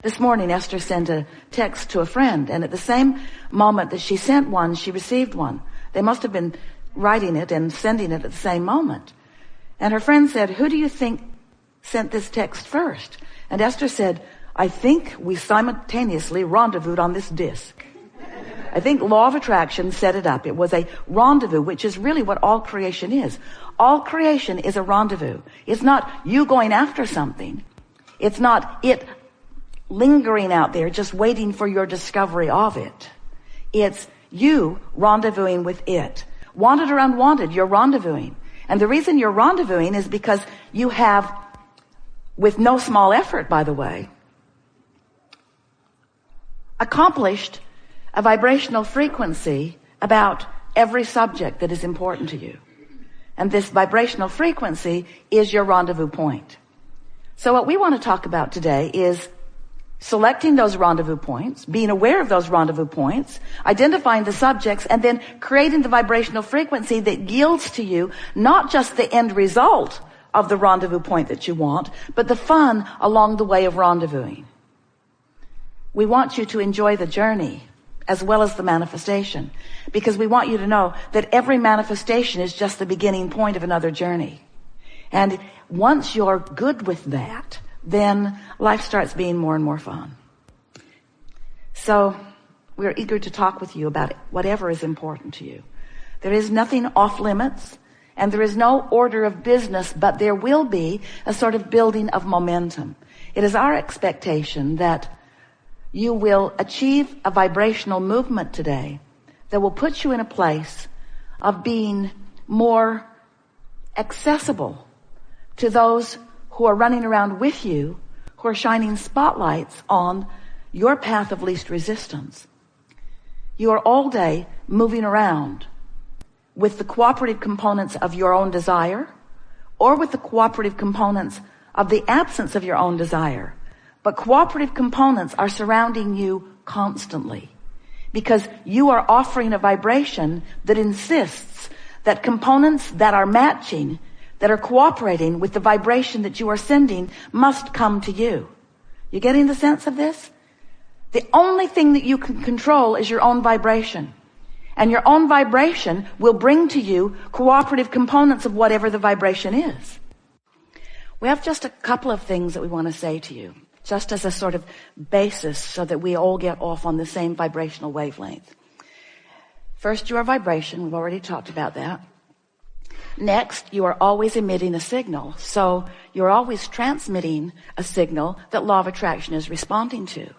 This morning, Esther sent a text to a friend, and at the same moment that she sent one, she received one. They must have been writing it and sending it at the same moment. And her friend said, "Who do you think sent this text first?" And Esther said, "I think we simultaneously rendezvoused on this disc." I think law of attraction set it up. It was a rendezvous, which is really what all creation is. All creation is a rendezvous. It's not you going after something. It's not it lingering out there just waiting for your discovery of it. It's you rendezvousing with it. Wanted or unwanted, you're rendezvousing. And the reason you're rendezvousing is because you have, with no small effort, by the way, accomplished a vibrational frequency about every subject that is important to you. And this vibrational frequency is your rendezvous point. So what we want to talk about today is selecting those rendezvous points, being aware of those rendezvous points, identifying the subjects, and then creating the vibrational frequency that yields to you not just the end result of the rendezvous point that you want, but the fun along the way of rendezvousing. We want you to enjoy the journey as well as the manifestation, because we want you to know that every manifestation is just the beginning point of another journey. And once you're good with that, then life starts being more and more fun. So we're eager to talk with you about whatever is important to you. There is nothing off limits, and there is no order of business, but there will be a sort of building of momentum. It is our expectation that you will achieve a vibrational movement today that will put you in a place of being more accessible to those who are running around with you, who are shining spotlights on your path of least resistance. You are all day moving around with the cooperative components of your own desire, or with the cooperative components of the absence of your own desire. But cooperative components are surrounding you constantly, because you are offering a vibration that insists that components that are matching, that are cooperating with the vibration that you are sending, must come to you. You getting the sense of this? The only thing that you can control is your own vibration. And your own vibration will bring to you cooperative components of whatever the vibration is. We have just a couple of things that we want to say to you, just as a sort of basis so that we all get off on the same vibrational wavelength. First, you are vibration. We've already talked about that. Next, you are always emitting a signal. So you're always transmitting a signal that law of attraction is responding to.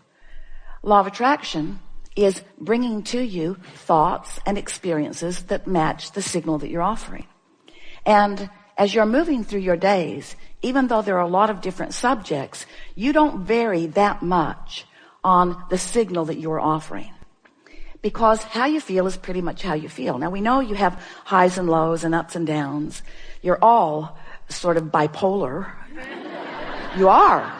Law of attraction is bringing to you thoughts and experiences that match the signal that you're offering. And as you're moving through your days, even though there are a lot of different subjects, you don't vary that much on the signal that you're offering. Because how you feel is pretty much how you feel. Now, we know you have highs and lows and ups and downs. You're all sort of bipolar. You are.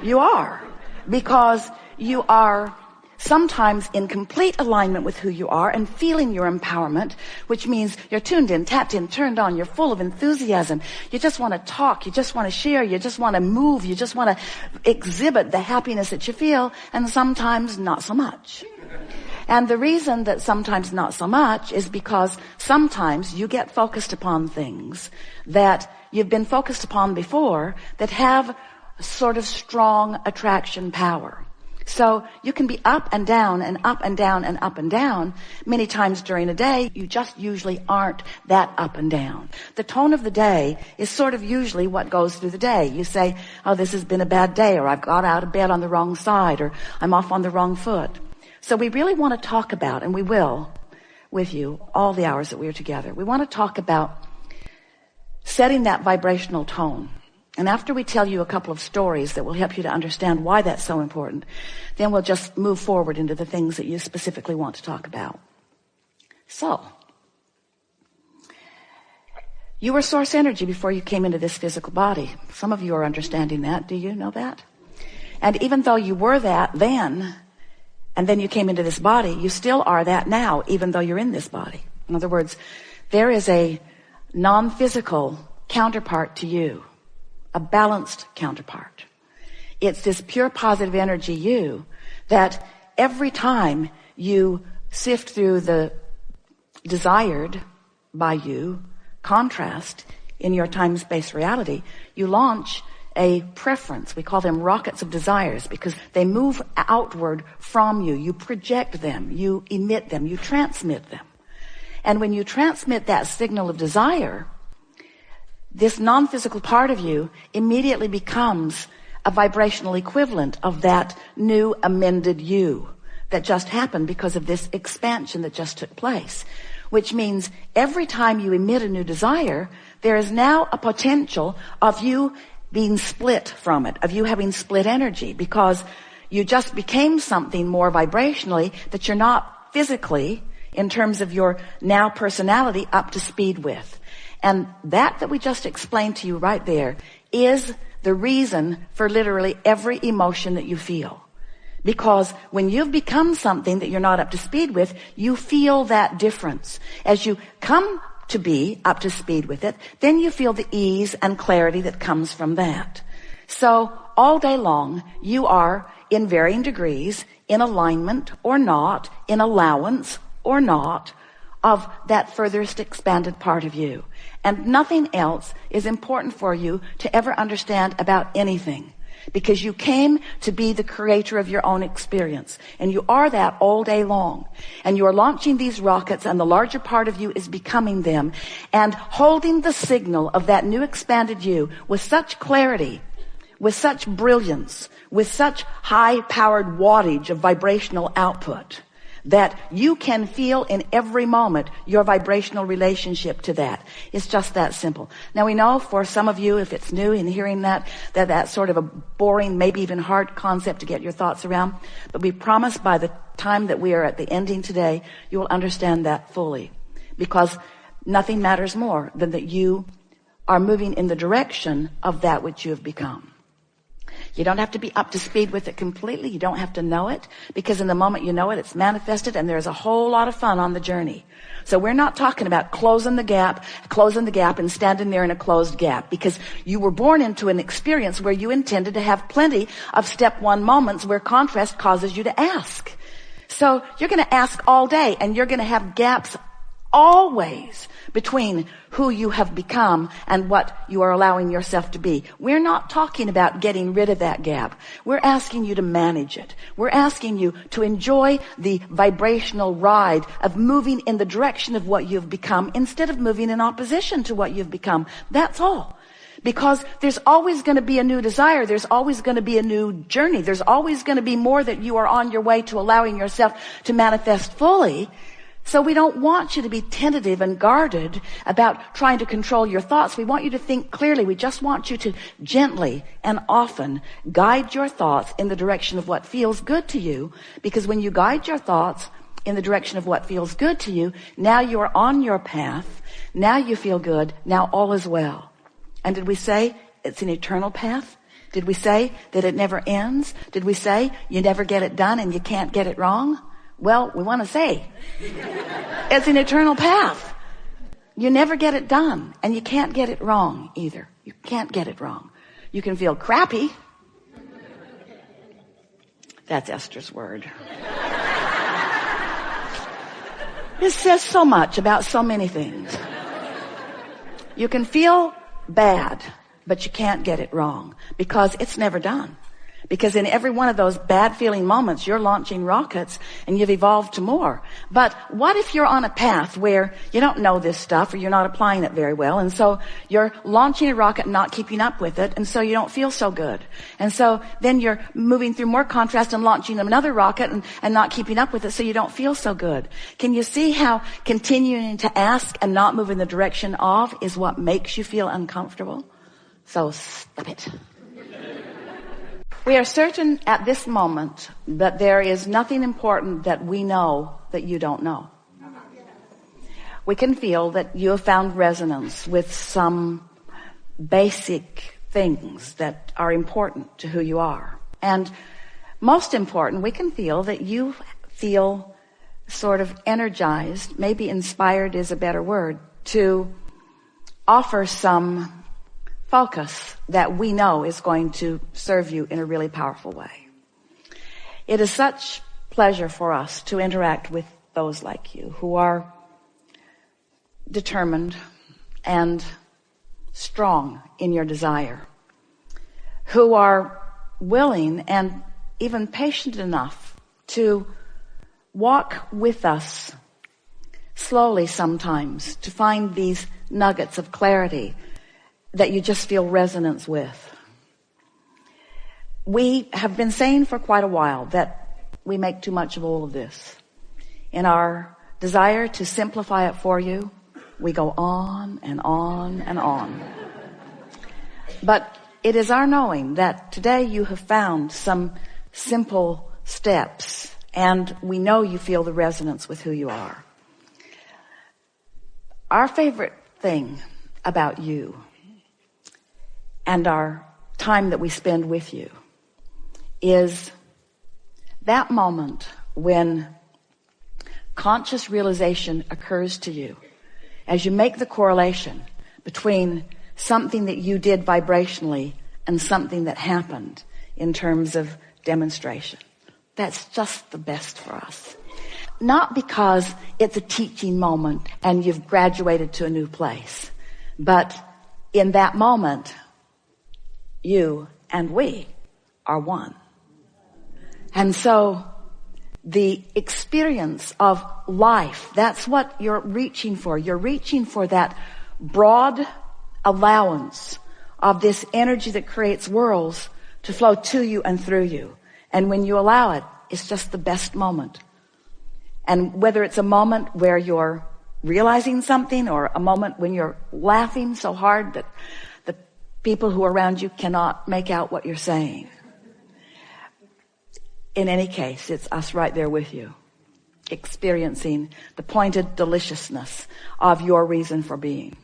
You are. Because you are sometimes in complete alignment with who you are and feeling your empowerment, which means you're tuned in, tapped in, turned on, you're full of enthusiasm. You just want to talk, you just want to share, you just want to move, you just want to exhibit the happiness that you feel, and sometimes not so much. And the reason that sometimes not so much is because sometimes you get focused upon things that you've been focused upon before that have a sort of strong attraction power. So you can be up and down and up and down and up and down many times during a day. You just usually aren't that up and down. The tone of the day is sort of usually what goes through the day. You say, oh, this has been a bad day, or I've got out of bed on the wrong side, or I'm off on the wrong foot. So we really want to talk about, and we will with you all the hours that we are together, we want to talk about setting that vibrational tone. And after we tell you a couple of stories that will help you to understand why that's so important, then we'll just move forward into the things that you specifically want to talk about. So, you were source energy before you came into this physical body. Some of you are understanding that. Do you know that? And even though you were that then, and then you came into this body, you still are that now, even though you're in this body. In other words, there is a non-physical counterpart to you, a balanced counterpart. It's this pure positive energy you that every time you sift through the desired by you contrast in your time-space reality, you launch a preference. We call them rockets of desires because they move outward from you. You project them, you emit them, you transmit them. And when you transmit that signal of desire, this non-physical part of you immediately becomes a vibrational equivalent of that new amended you that just happened because of this expansion that just took place. Which means every time you emit a new desire, there is now a potential of you being split from it, of you having split energy, because you just became something more vibrationally that you're not physically, in terms of your now personality, up to speed with. And that we just explained to you right there is the reason for literally every emotion that you feel. Because when you've become something that you're not up to speed with, you feel that difference. As you come to be up to speed with it, then you feel the ease and clarity that comes from that. So all day long, you are in varying degrees in alignment or not, in allowance or not, of that furthest expanded part of you. And nothing else is important for you to ever understand about anything. Because you came to be the creator of your own experience. And you are that all day long. And you are launching these rockets, and the larger part of you is becoming them. And holding the signal of that new expanded you with such clarity, with such brilliance, with such high-powered wattage of vibrational output, that you can feel in every moment your vibrational relationship to that. It's just that simple. Now we know for some of you, if it's new in hearing that's sort of a boring, maybe even hard concept to get your thoughts around. But we promise by the time that we are at the ending today, you will understand that fully. Because nothing matters more than that you are moving in the direction of that which you have become. You don't have to be up to speed with it completely. You don't have to know it, because in the moment you know it, it's manifested, and there's a whole lot of fun on the journey. So we're not talking about closing the gap and standing there in a closed gap, because you were born into an experience where you intended to have plenty of step one moments where contrast causes you to ask. So you're going to ask all day, and you're going to have gaps always between who you have become and what you are allowing yourself to be. We're not talking about getting rid of that gap. We're asking you to manage it. We're asking you to enjoy the vibrational ride of moving in the direction of what you've become instead of moving in opposition to what you've become. That's all. Because there's always going to be a new desire. There's always going to be a new journey. There's always going to be more that you are on your way to allowing yourself to manifest fully. So we don't want you to be tentative and guarded about trying to control your thoughts. We want you to think clearly. We just want you to gently and often guide your thoughts in the direction of what feels good to you. Because when you guide your thoughts in the direction of what feels good to you, now you are on your path. Now you feel good. Now all is well. And did we say it's an eternal path? Did we say that it never ends? Did we say you never get it done and you can't get it wrong? Well, we want to say it's an eternal path. You never get it done, and you can't get it wrong either. You can't get it wrong. You can feel crappy. That's Esther's word. It says so much about so many things. You can feel bad, but you can't get it wrong because it's never done. Because in every one of those bad feeling moments, you're launching rockets and you've evolved to more. But what if you're on a path where you don't know this stuff or you're not applying it very well, and so you're launching a rocket and not keeping up with it, and so you don't feel so good. And so then you're moving through more contrast and launching another rocket and not keeping up with it, so you don't feel so good. Can you see how continuing to ask and not move in the direction of is what makes you feel uncomfortable? So stop it. We are certain at this moment that there is nothing important that we know that you don't know. We can feel that you have found resonance with some basic things that are important to who you are. And most important, we can feel that you feel sort of energized, maybe inspired is a better word, to offer some focus that we know is going to serve you in a really powerful way. It is such pleasure for us to interact with those like you who are determined and strong in your desire, who are willing and even patient enough to walk with us slowly sometimes to find these nuggets of clarity that you just feel resonance with. We have been saying for quite a while that we make too much of all of this. In our desire to simplify it for you, we go on and on and on. But it is our knowing that today you have found some simple steps, and we know you feel the resonance with who you are. Our favorite thing about you and our time that we spend with you is that moment when conscious realization occurs to you as you make the correlation between something that you did vibrationally and something that happened in terms of demonstration. That's just the best for us. Not because it's a teaching moment and you've graduated to a new place, but in that moment, you and we are one. And so the experience of life, that's what you're reaching for. You're reaching for that broad allowance of this energy that creates worlds to flow to you and through you. And when you allow it, it's just the best moment. And whether it's a moment where you're realizing something or a moment when you're laughing so hard that the people who are around you cannot make out what you're saying. In any case, it's us right there with you, experiencing the pointed deliciousness of your reason for being.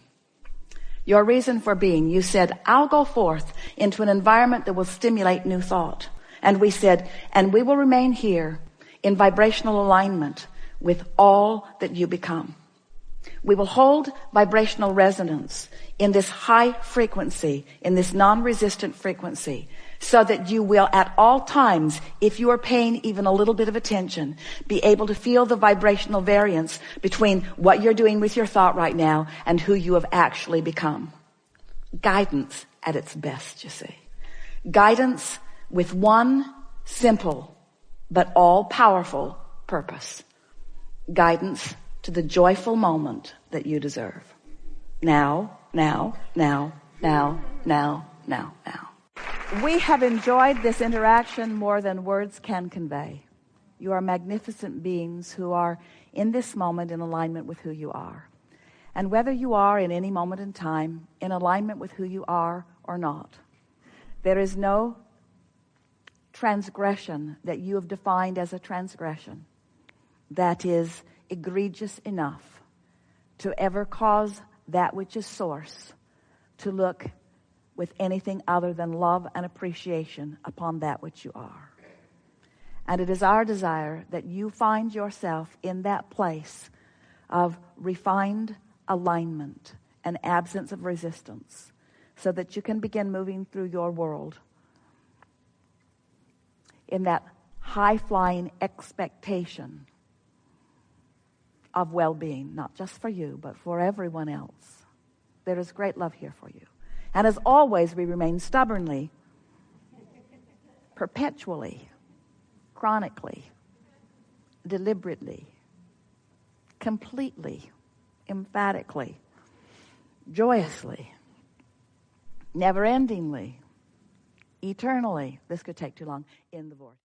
Your reason for being, you said, I'll go forth into an environment that will stimulate new thought. And we said, and we will remain here in vibrational alignment with all that you become. We will hold vibrational resonance in this high frequency, in this non-resistant frequency, so that you will at all times, if you are paying even a little bit of attention, be able to feel the vibrational variance between what you're doing with your thought right now and who you have actually become. Guidance at its best, you see. Guidance with one simple but all-powerful purpose. Guidance to the joyful moment that you deserve. Now, now, now, now, now, now, now. We have enjoyed this interaction more than words can convey. You are magnificent beings who are in this moment in alignment with who you are. And whether you are in any moment in time in alignment with who you are or not, there is no transgression that you have defined as a transgression that is egregious enough to ever cause that which is source to look with anything other than love and appreciation upon that which you are. And it is our desire that you find yourself in that place of refined alignment and absence of resistance so that you can begin moving through your world in that high-flying expectation of well-being, not just for you, but for everyone else. There is great love here for you. And as always, we remain stubbornly, perpetually, chronically, deliberately, completely, emphatically, joyously, never-endingly, eternally, this could take too long, in the vortex.